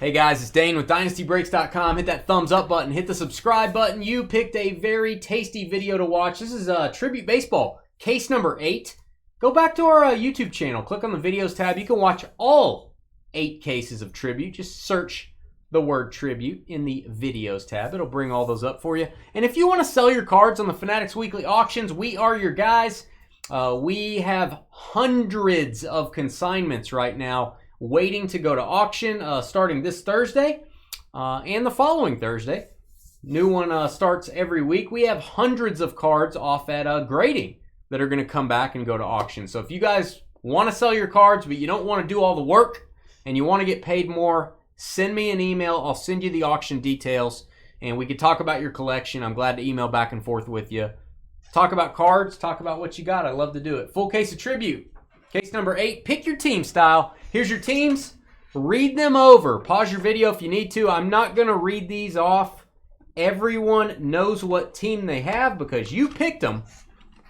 Hey guys, it's Dane with DynastyBreaks.com. Hit that thumbs up button. Hit the subscribe button. You picked a very tasty video to watch. This is Tribute Baseball, case number 8. Go back to our YouTube channel. Click on the videos tab. You can watch all 8 cases of Tribute. Just search the word Tribute in the videos tab. It'll bring all those up for you. And if you want to sell your cards on the Fanatics Weekly Auctions, we are your guys. We have hundreds of consignments right now waiting to go to auction starting this Thursday and the following Thursday. New one starts every week. We have hundreds of cards off at grading that are going to come back and go to auction. So if you guys want to sell your cards but you don't want to do all the work and you want to get paid more, send me an email. I'll send you the auction details and we can talk about your collection. I'm glad to email back and forth with you. Talk about cards, talk about what you got. I love to do it. Full case of Tribute. Case number 8, pick your team style. Here's your teams. Read them over. Pause your video if you need to. I'm not going to read these off. Everyone knows what team they have because you picked them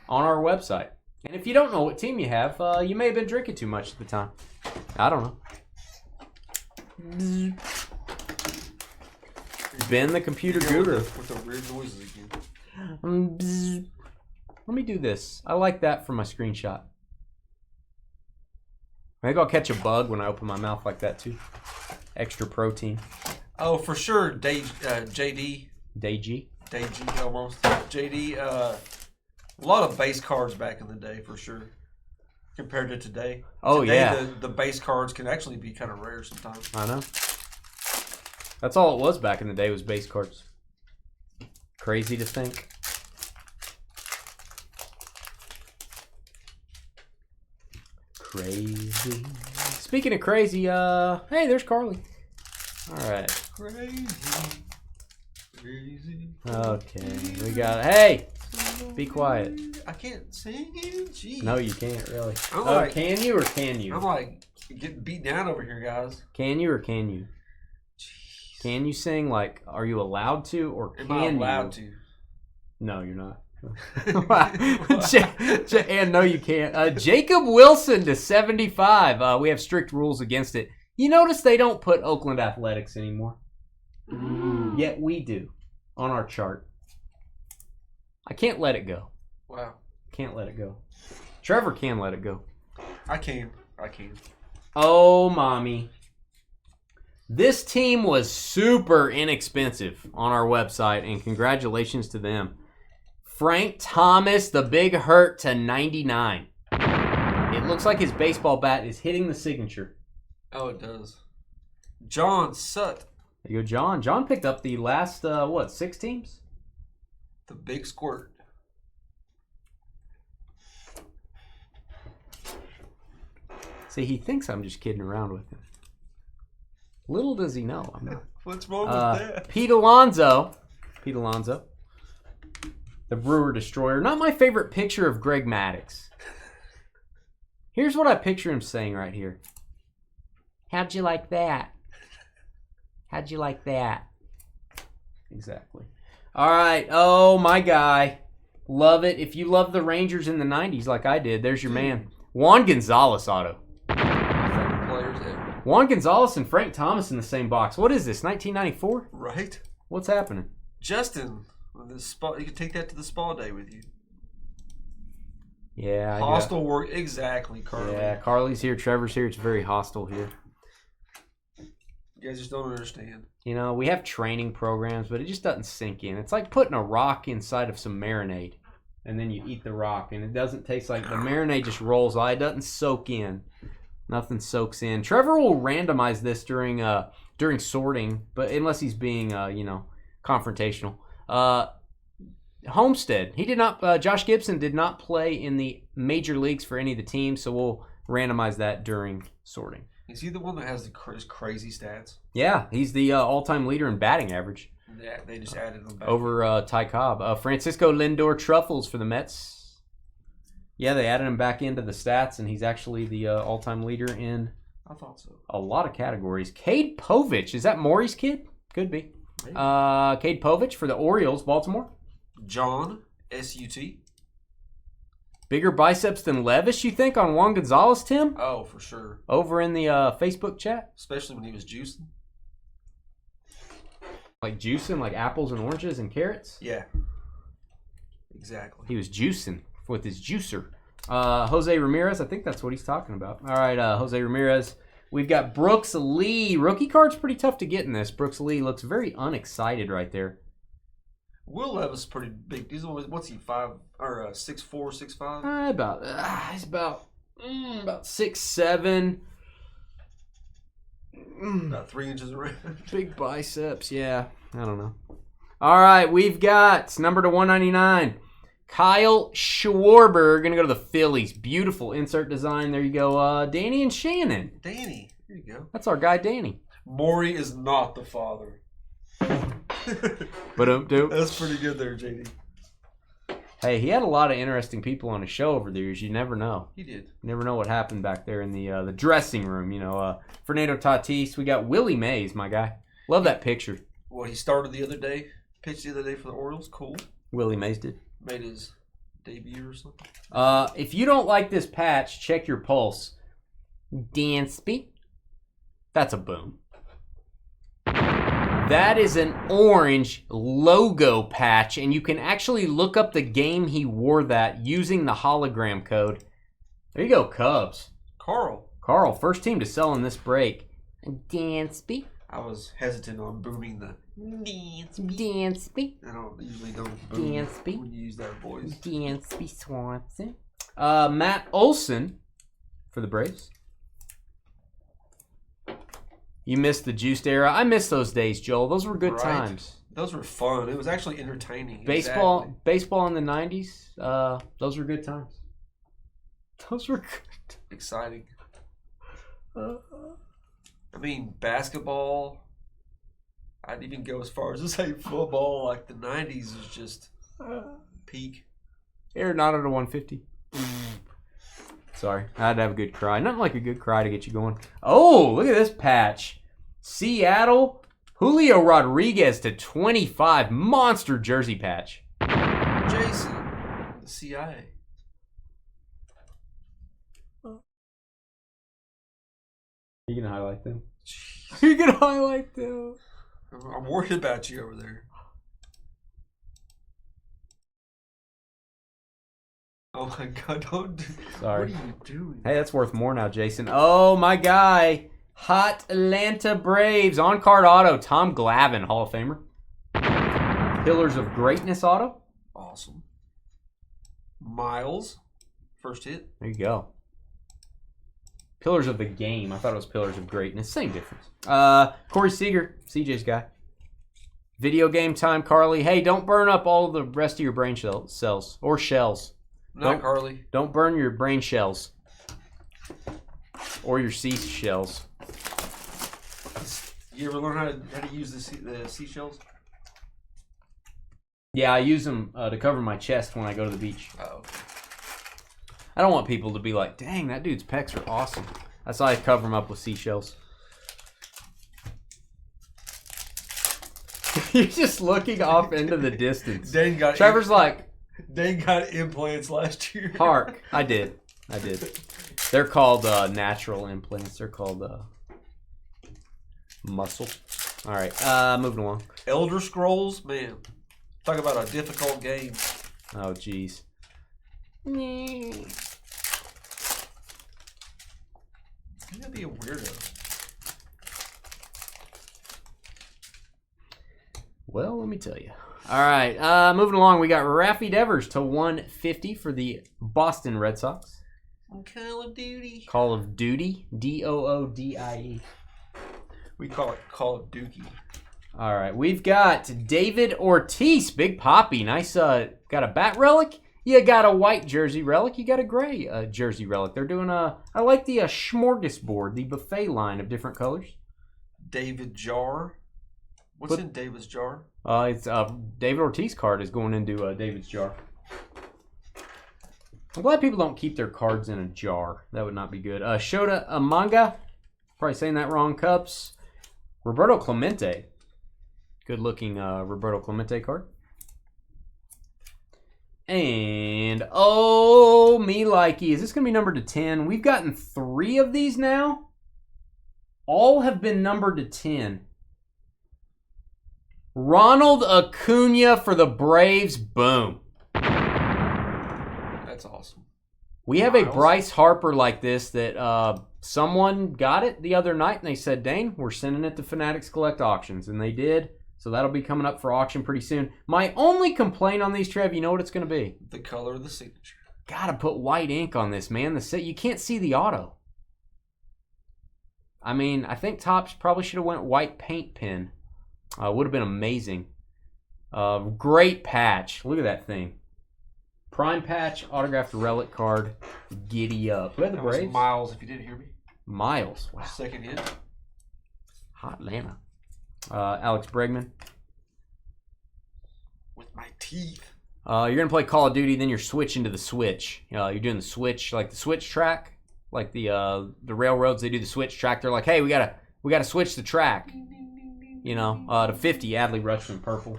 on our website. And if you don't know what team you have, you may have been drinking too much at the time. I don't know. Ben, the computer guru. With the weird noises again. Let me do this. I like that for my screenshot. Maybe I'll catch a bug when I open my mouth like that too. Extra protein. Oh, for sure. JD. Dayg. Almost. JD. A lot of base cards back in the day, for sure. Compared to today. Oh, today, yeah. The base cards can actually be kind of rare sometimes. I know. That's all it was back in the day was base cards. Crazy to think. Crazy. Speaking of crazy, hey, there's Carly. All right. Crazy. Okay, we got. Hey, be quiet. I can't sing it. Jeez. No, you can't really. Can you or can you? I'm like getting beat down over here, guys. Can you or can you? Jeez. Can you sing like? Are you allowed to or can you? Am I allowed to? No, you're not. And no, you can't. Jacob Wilson to 75. We have strict rules against it. You notice they don't put Oakland Athletics anymore. Yet we do on our chart. I can't let it go. Wow. Can't let it go. Trevor can let it go. I can. Oh, mommy. This team was super inexpensive on our website, and congratulations to them. Frank Thomas, the big hurt to 99. It looks like his baseball bat is hitting the signature. Oh, it does. John Sutt. There you go, John. John picked up the last, 6 teams? The big squirt. See, he thinks I'm just kidding around with him. Little does he know I'm not. What's wrong with that? Pete Alonso. The Brewer Destroyer. Not my favorite picture of Greg Maddux. Here's what I picture him saying right here. How'd you like that? How'd you like that? Exactly. All right. Oh, my guy. Love it. If you love the Rangers in the 90s like I did, there's your man. Juan Gonzalez auto. Players ever. Juan Gonzalez and Frank Thomas in the same box. What is this, 1994? Right. What's happening? Justin. The spa, you can take that to the spa day with you. Yeah. Hostile work. Exactly, Carly. Yeah, Carly's here. Trevor's here. It's very hostile here. You guys just don't understand. You know, we have training programs, but it just doesn't sink in. It's like putting a rock inside of some marinade, and then you eat the rock, and it doesn't taste like the marinade just rolls out. It doesn't soak in. Nothing soaks in. Trevor will randomize this during sorting, but unless he's being, confrontational. Homestead. He did not. Josh Gibson did not play in the major leagues for any of the teams, so we'll randomize that during sorting. Is he the one that has the crazy stats? Yeah, he's the all-time leader in batting average. Yeah, they just added him back. Over Ty Cobb. Francisco Lindor Truffles for the Mets. Yeah, they added him back into the stats, and he's actually the all-time leader in I thought so. A lot of categories. Cade Povich. Is that Maury's kid? Could be. Cade Povich for the Orioles, Baltimore. John, S-U-T. Bigger biceps than Levis, you think, on Juan Gonzalez, Tim? Oh, for sure. Over in the Facebook chat? Especially when he was juicing. Like juicing, like apples and oranges and carrots? Yeah. Exactly. He was juicing with his juicer. Jose Ramirez, I think that's what he's talking about. All right, Jose Ramirez. We've got Brooks Lee. Rookie card's pretty tough to get in this. Brooks Lee looks very unexcited right there. Will Levis is pretty big. He's always, what's he, 6'4", 6'5"? He's about 6'7". About 3 inches around. Big biceps, yeah. I don't know. All right, we've got number to 199. Kyle Schwarber, gonna go to the Phillies. Beautiful insert design. There you go. Danny and Shannon. Danny, there you go. That's our guy, Danny. Maury is not the father. That's pretty good there, JD. Hey, he had a lot of interesting people on his show over the years. You never know. He did. You never know what happened back there in the dressing room. You know, Fernando Tatis. We got Willie Mays, my guy. Love that picture. Well, he started the other day. Pitched the other day for the Orioles. Cool. Willie Mays did. Made his debut or something. If you don't like this patch, check your pulse. Dansby. That's a boom. That is an orange logo patch, and you can actually look up the game he wore that using the hologram code. There you go, Cubs. Carl, first team to sell in this break. Dansby. I was hesitant on booming the Dansby. I usually don't boom Dansby. when you use that voice. Dansby Swanson. Matt Olson for the Braves. You missed the juiced era. I miss those days, Joel. Those were good times. Those were fun. It was actually entertaining. Baseball in the 90s, those were good times. Those were good. Exciting. I mean, basketball. I'd even go as far as to say football. Like the 90s was just peak. Arenado to 150. Sorry, I had to have a good cry. Nothing like a good cry to get you going. Oh, look at this patch. Seattle, Julio Rodriguez to 25. Monster jersey patch. Jason, the CIA. You gonna highlight them? You gonna highlight them? I'm worried about you over there. Oh my God! Don't. Sorry. What are you doing? Hey, that's worth more now, Jason. Oh my guy, hot Atlanta Braves on card auto. Tom Glavine, Hall of Famer. Pillars of Greatness auto. Awesome. Miles, first hit. There you go. Pillars of the Game. I thought it was Pillars of Greatness. Same difference. Corey Seager, CJ's guy. Video Game Time, Carly. Hey, don't burn up all the rest of your brain cells or shells. Not Carly. Don't burn your brain shells. Or your seashells. You ever learn how to use the seashells? Yeah, I use them to cover my chest when I go to the beach. Oh. I don't want people to be like, dang, that dude's pecs are awesome. That's why I cover them up with seashells. You're just looking off into the distance. Trevor's like... Dane got implants last year. Hark. I did. They're called natural implants. They're called muscle. All right, moving along. Elder Scrolls, man. Talk about a difficult game. Oh, jeez. You're gonna be a weirdo. Well, let me tell you. All right, moving along, we got Raffy Devers to 150 for the Boston Red Sox. Call of Duty. Call of Duty, Doodie. We call it Call of Dookie. All right, we've got David Ortiz, Big Poppy. Nice, got a bat relic. You got a white jersey relic. You got a gray jersey relic. They're doing I like the smorgasbord, the buffet line of different colors. David Jar. What's in David's jar? It's David Ortiz card is going into David's jar. I'm glad people don't keep their cards in a jar. That would not be good. Shota Amanga, probably saying that wrong. Cups. Roberto Clemente, good looking Roberto Clemente card. And oh me likey, is this gonna be numbered to 10? We've gotten 3 of these now. All have been numbered to 10. Ronald Acuna for the Braves. Boom. That's awesome. We have a Bryce Harper like this that someone got it the other night, and they said, Dane, we're sending it to Fanatics Collect Auctions. And they did. So that'll be coming up for auction pretty soon. My only complaint on these, Trev, you know what it's going to be? The color of the signature. Got to put white ink on this, man. You can't see the auto. I mean, I think Topps probably should have went white paint pen. Would have been amazing. Great patch. Look at that thing. Prime patch, autographed relic card. Giddy up. Who had the Braves? Miles, if you didn't hear me. Miles. Wow. Second hit. Hot Atlanta. Alex Bregman. With my teeth. You're going to play Call of Duty, then you're switching to the Switch. You're doing the Switch, like the Switch track. Like the railroads, they do the Switch track. They're like, hey, we gotta switch the track. To 50, Adley Rutschman purple.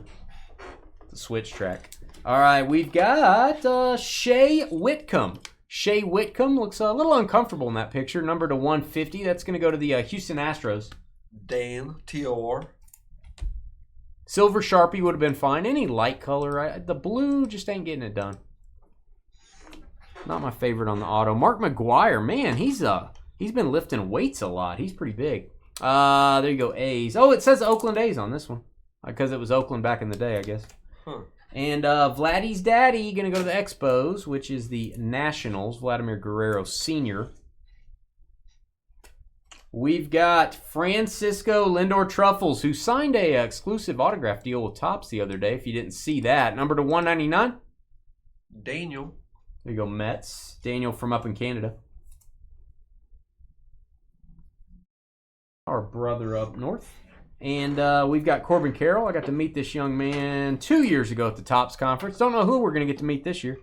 The Switch track. All right, we've got Shea Whitcomb. Shea Whitcomb looks a little uncomfortable in that picture. Number to 150. That's going to go to the Houston Astros. Dan, T-O-R. Silver Sharpie would have been fine. Any light color. The blue just ain't getting it done. Not my favorite on the auto. Mark McGwire, man, he's been lifting weights a lot. He's pretty big. There you go, A's. Oh, it says Oakland A's on this one. Because it was Oakland back in the day, I guess. Huh. And Vladdy's daddy going to go to the Expos, which is the Nationals. Vladimir Guerrero Sr. We've got Francisco Lindor Truffles, who signed a exclusive autograph deal with Topps the other day, if you didn't see that. Number to 199. Daniel. There you go, Mets. Daniel from up in Canada. Our brother up north. And we've got Corbin Carroll. I got to meet this young man 2 years ago at the Topps Conference. Don't know who we're going to get to meet this year.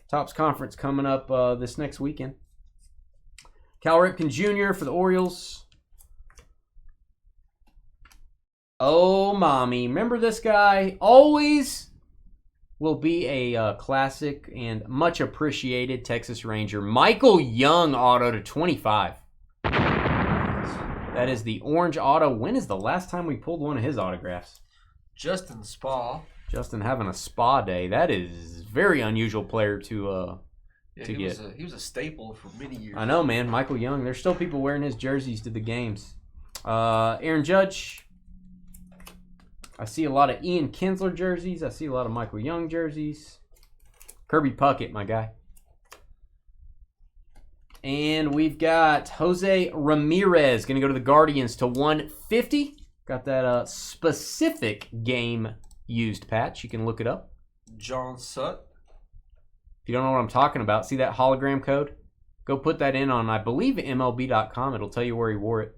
Topps Conference coming up this next weekend. Cal Ripken Jr. for the Orioles. Oh, mommy. Remember this guy? Always will be a classic and much appreciated Texas Ranger. Michael Young auto to 25. That is the orange auto. When is the last time we pulled one of his autographs? Justin Spa. Justin having a spa day. That is very unusual player to get. He was a staple for many years. I know, man. Michael Young. There's still people wearing his jerseys to the games. Aaron Judge. I see a lot of Ian Kinsler jerseys. I see a lot of Michael Young jerseys. Kirby Puckett, my guy. And we've got Jose Ramirez going to go to the Guardians to 150. Got that specific game used patch. You can look it up. John Sutt. If you don't know what I'm talking about, see that hologram code? Go put that in on, I believe, MLB.com. It'll tell you where he wore it.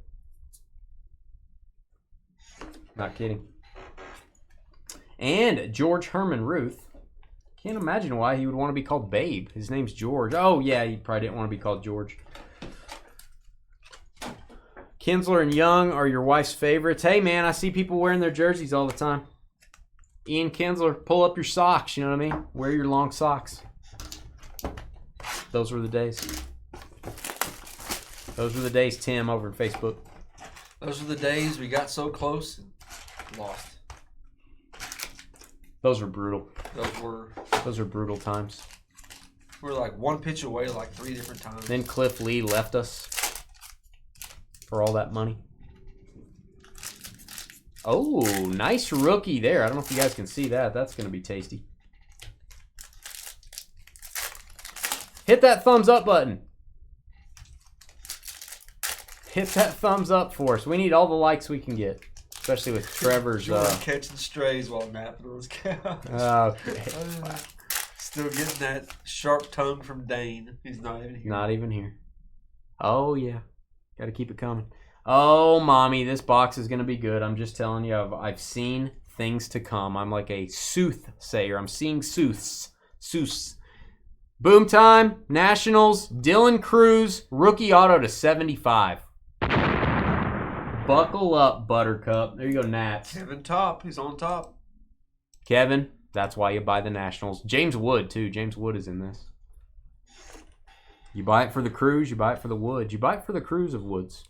Not kidding. And George Herman Ruth. Can't imagine why he would want to be called Babe. His name's George. Oh, yeah, he probably didn't want to be called George. Kinsler and Young are your wife's favorites. Hey, man, I see people wearing their jerseys all the time. Ian Kinsler, pull up your socks, you know what I mean? Wear your long socks. Those were the days. Those were the days, Tim, over on Facebook. Those were the days we got so close and lost. Those were brutal. Those were brutal times. We were like one pitch away like 3 different times. Then Cliff Lee left us for all that money. Oh, nice rookie there. I don't know if you guys can see that. That's going to be tasty. Hit that thumbs up button. Hit that thumbs up for us. We need all the likes we can get. Especially with Trevor's... catching strays while napping on his couch. Okay. Still getting that sharp tongue from Dane. He's not even here. Not even here. Oh, yeah. Got to keep it coming. Oh, mommy, this box is going to be good. I'm just telling you, I've seen things to come. I'm like a soothsayer. I'm seeing sooths. Boom time, Nationals, Dylan Cruz, rookie auto to 75. Buckle up, Buttercup. There you go, Nats. Kevin Top. He's on top. Kevin, that's why you buy the Nationals. James Wood, too. James Wood is in this. You buy it for the Cruz, you buy it for the Wood. You buy it for the Cruz of Woods.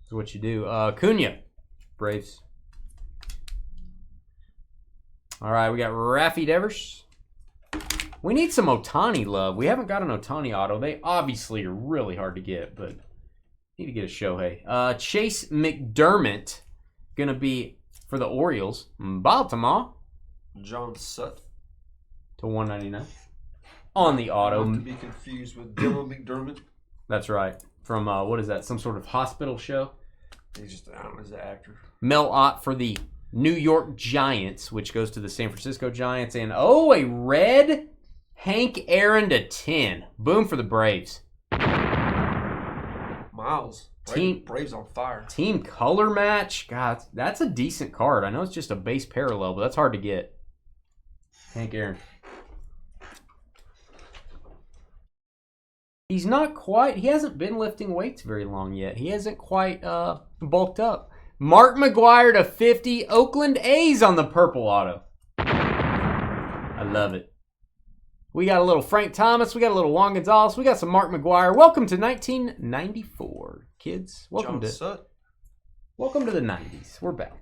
That's what you do. Cunha, Braves. All right, we got Raffy Devers. We need some Ohtani love. We haven't got an Ohtani auto. They obviously are really hard to get, but need to get a Shohei. Chase McDermott, going to be for the Orioles. Baltimore. John Sutt. To 199 on the auto. Not to be confused with Dylan McDermott. That's right. From, what is that, some sort of hospital show? He's just, I don't know, he's an actor. Mel Ott for the New York Giants, which goes to the San Francisco Giants. And, oh, a red Hank Aaron to 10. Boom for the Braves. Miles. Braves on fire. Team color match. God, that's a decent card. I know it's just a base parallel, but that's hard to get. Hank Aaron. He's not quite, he hasn't been lifting weights very long yet. He hasn't quite bulked up. Mark McGwire to 50. Oakland A's on the purple auto. I love it. We got a little Frank Thomas. We got a little Juan Gonzalez. We got some Mark McGwire. Welcome to 1994, kids. Welcome to the 90s. We're back.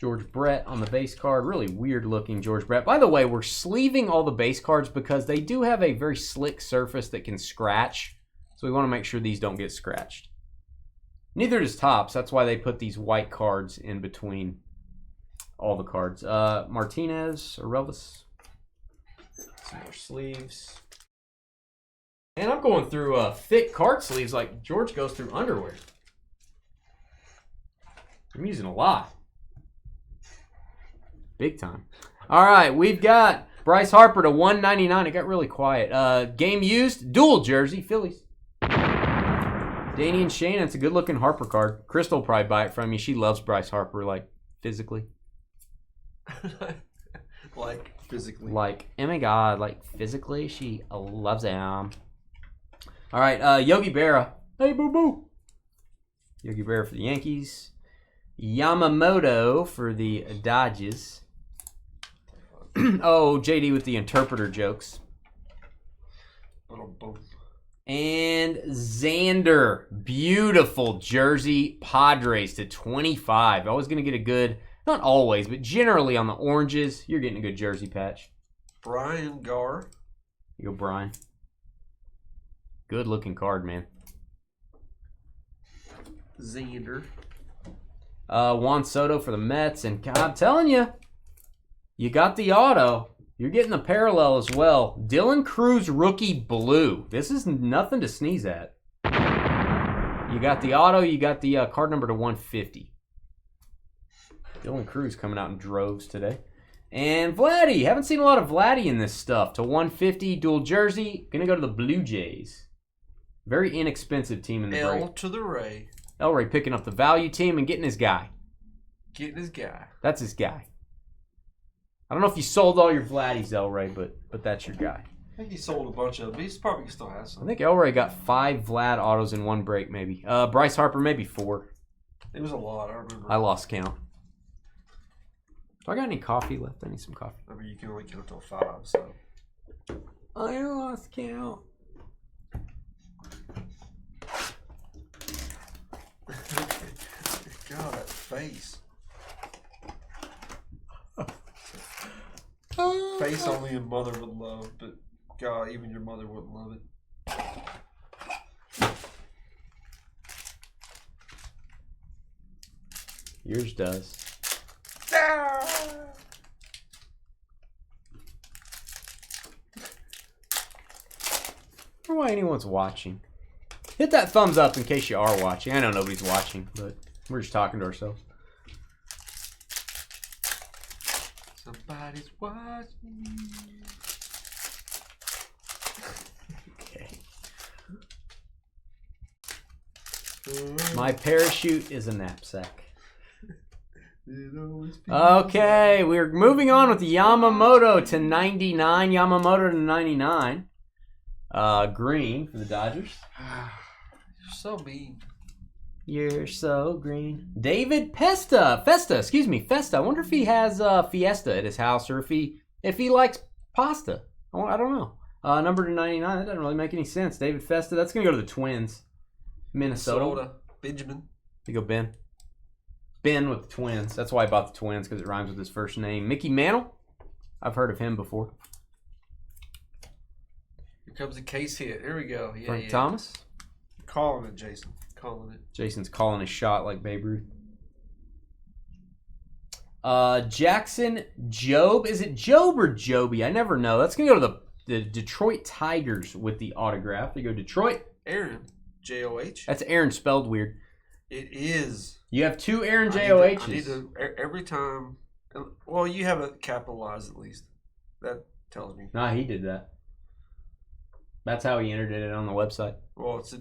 George Brett on the base card. Really weird looking George Brett. By the way, we're sleeving all the base cards because they do have a very slick surface that can scratch. So we want to make sure these don't get scratched. Neither does Topps. That's why they put these white cards in between all the cards. Martinez, Arelis. Some more sleeves. And I'm going through thick card sleeves like George goes through underwear. I'm using a lot. Big time. All right, we've got Bryce Harper to 199. It got really quiet. Game used, dual jersey, Phillies. Danny and Shane, it's a good-looking Harper card. Crystal will probably buy it from you. She loves Bryce Harper, like, physically. Like, physically. Like, oh my God, like, physically, she loves him. All right, Yogi Berra. Hey, boo-boo. Yogi Berra for the Yankees. Yamamoto for the Dodgers. Oh, JD with the interpreter jokes. And Xander. Beautiful jersey. Padres to 25. Always going to get a good, not always, but generally on the oranges, you're getting a good jersey patch. Brian Garr. You go, Brian. Good looking card, man. Xander. Juan Soto for the Mets. And God, I'm telling you, you got the auto. You're getting the parallel as well. Dylan Cruz rookie blue. This is nothing to sneeze at. You got the auto. You got the card number to 150. Dylan Cruz coming out in droves today. And Vladdy. Haven't seen a lot of Vladdy in this stuff. To 150 dual jersey. Going to go to the Blue Jays. Very inexpensive team in the break. L to the Ray. Elray picking up the value team and getting his guy. Getting his guy. That's his guy. I don't know if you sold all your Vladdies, Elray, but that's your guy. I think he sold a bunch of them. He probably still has some. I think Elray got 5 Vlad autos in one break, maybe. Bryce Harper, maybe 4. It was a lot, I remember. I lost count. Do I got any coffee left? I need some coffee. I mean, you can only count till 5, so. I lost count. God, that face. Face only a mother would love, but God, even your mother wouldn't love it. Yours does. Ah! I wonder why anyone's watching. Hit that thumbs up in case you are watching. I know nobody's watching, but we're just talking to ourselves. Somebody's watching. Okay. My parachute is a knapsack. Okay, we're moving on with Yamamoto to 99. Yamamoto to 99. Green for the Dodgers. You're so mean. You're so green. David Festa. I wonder if he has Fiesta at his house or if he likes pasta. I don't know. Number to 99. That doesn't really make any sense. David Festa. That's going to go to the Twins. Minnesota. Benjamin. You go, Ben. Ben with the Twins. That's why I bought the Twins, because it rhymes with his first name. Mickey Mantle. I've heard of him before. Here comes a case hit. Here we go. Yeah, Frank Thomas. Calling it, Jason. Calling it. Jason's calling his shot like Babe Ruth. Jackson Job. Is it Job or Joby? I never know. That's going to go to the Detroit Tigers with the autograph. They go Detroit. Aaron. J-O-H. That's Aaron spelled weird. It is. You have two Aaron J-O-H's. I need to every time. Well, you have it capitalized at least. That tells me. Nah, he did that. That's how he entered it on the website. Well, it's a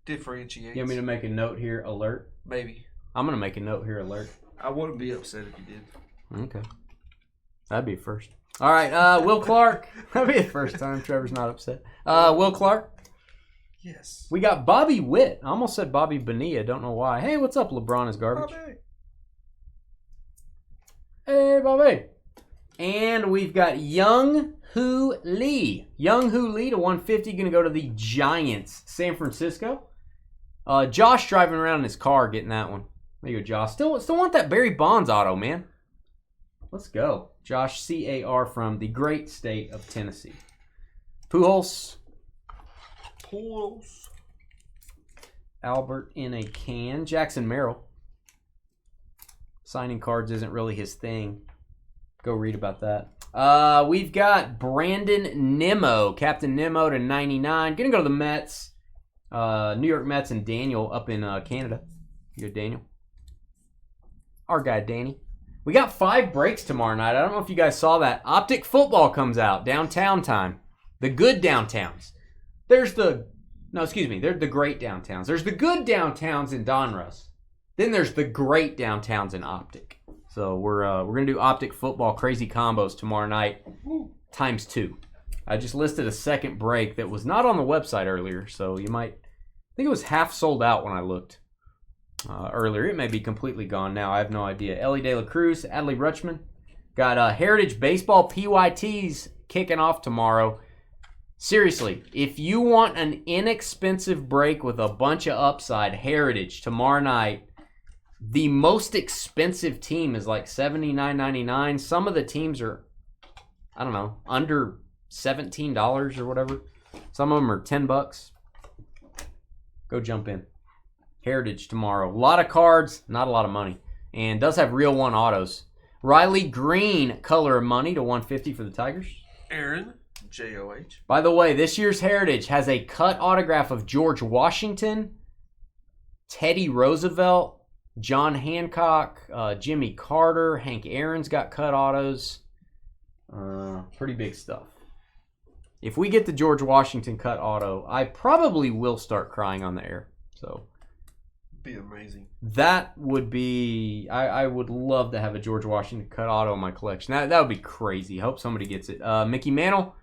differentiates. You want me to make a note here, alert? Maybe. I'm going to make a note here, alert. I wouldn't be upset if you did. Okay. That'd be a first. All right, Will Clark. That'd be the first time Trevor's not upset. Will Clark. Yes. We got Bobby Witt. I almost said Bobby Bonilla. Don't know why. Hey, what's up, LeBron is garbage. Bobby. Hey, Bobby. And we've got Young Hoo Lee. Young Hoo Lee to 150. Going to go to the Giants, San Francisco. Josh driving around in his car getting that one. There you go, Josh. Still want that Barry Bonds auto, man. Let's go. Josh C-A-R from the great state of Tennessee. Pujols. Albert in a can. Jackson Merrill. Signing cards isn't really his thing. Go read about that. We've got Brandon Nimmo. Captain Nimmo to 99. Gonna go to the Mets. New York Mets and Daniel up in Canada. You go, Daniel. Our guy, Danny. We got 5 breaks tomorrow night. I don't know if you guys saw that. Optic Football comes out. Downtown time. The good downtowns. There's the... No, excuse me. They're the great downtowns. There's the good downtowns in Donruss. Then there's the great downtowns in Optic. So we're going to do Optic Football crazy combos tomorrow night. Times 2. I just listed a second break that was not on the website earlier. So you might... I think it was half sold out when I looked. Earlier. It may be completely gone now. I have no idea. Ellie De La Cruz, Adley Rutschman. Got Heritage Baseball PYTs kicking off tomorrow. Seriously, if you want an inexpensive break with a bunch of upside, Heritage tomorrow night. The most expensive team is like $79.99. Some of the teams are, I don't know, under $17 or whatever. Some of them are $10. Go jump in. Heritage tomorrow. A lot of cards, not a lot of money. And does have real one autos. Riley Green, color of money to 150 for the Tigers. Aaron, J-O-H. By the way, this year's Heritage has a cut autograph of George Washington, Teddy Roosevelt, John Hancock, Jimmy Carter, Hank Aaron's got cut autos. Pretty big stuff. If we get the George Washington cut auto, I probably will start crying on the air. So... be amazing. That would be... I would love to have a George Washington cut auto in my collection. That would be crazy. Hope somebody gets it. Mickey Mantle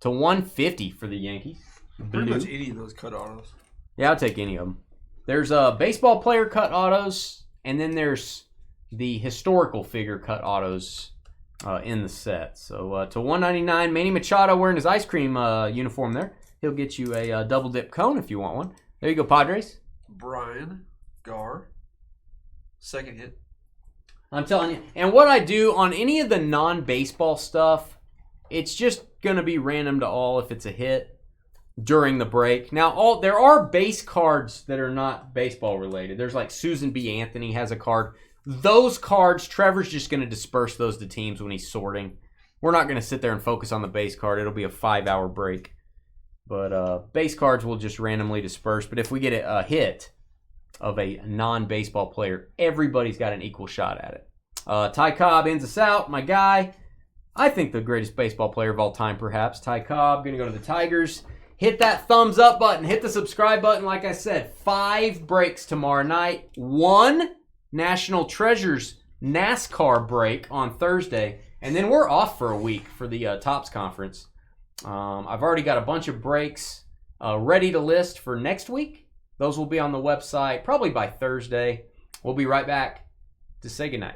to 150 for the Yankees. Pretty much any of those cut autos. Yeah, I'll take any of them. There's baseball player cut autos, and then there's the historical figure cut autos in the set. So to 199, Manny Machado wearing his ice cream uniform there. He'll get you a double dip cone if you want one. There you go, Padres. Brian Gar. Second hit. I'm telling you. And what I do on any of the non-baseball stuff, it's just going to be random to all if it's a hit during the break. Now, there are base cards that are not baseball related. There's like Susan B. Anthony has a card. Those cards, Trevor's just going to disperse those to teams when he's sorting. We're not going to sit there and focus on the base card. It'll be a 5-hour break. But base cards will just randomly disperse. But if we get a hit of a non-baseball player, everybody's got an equal shot at it. Ty Cobb ends us out, my guy. I think the greatest baseball player of all time, perhaps. Ty Cobb, going to go to the Tigers. Hit that thumbs up button. Hit the subscribe button. Like I said, 5 breaks tomorrow night. 1 National Treasures NASCAR break on Thursday. And then we're off for a week for the Topps Conference. I've already got a bunch of breaks ready to list for next week. Those will be on the website probably by Thursday. We'll be right back to say goodnight.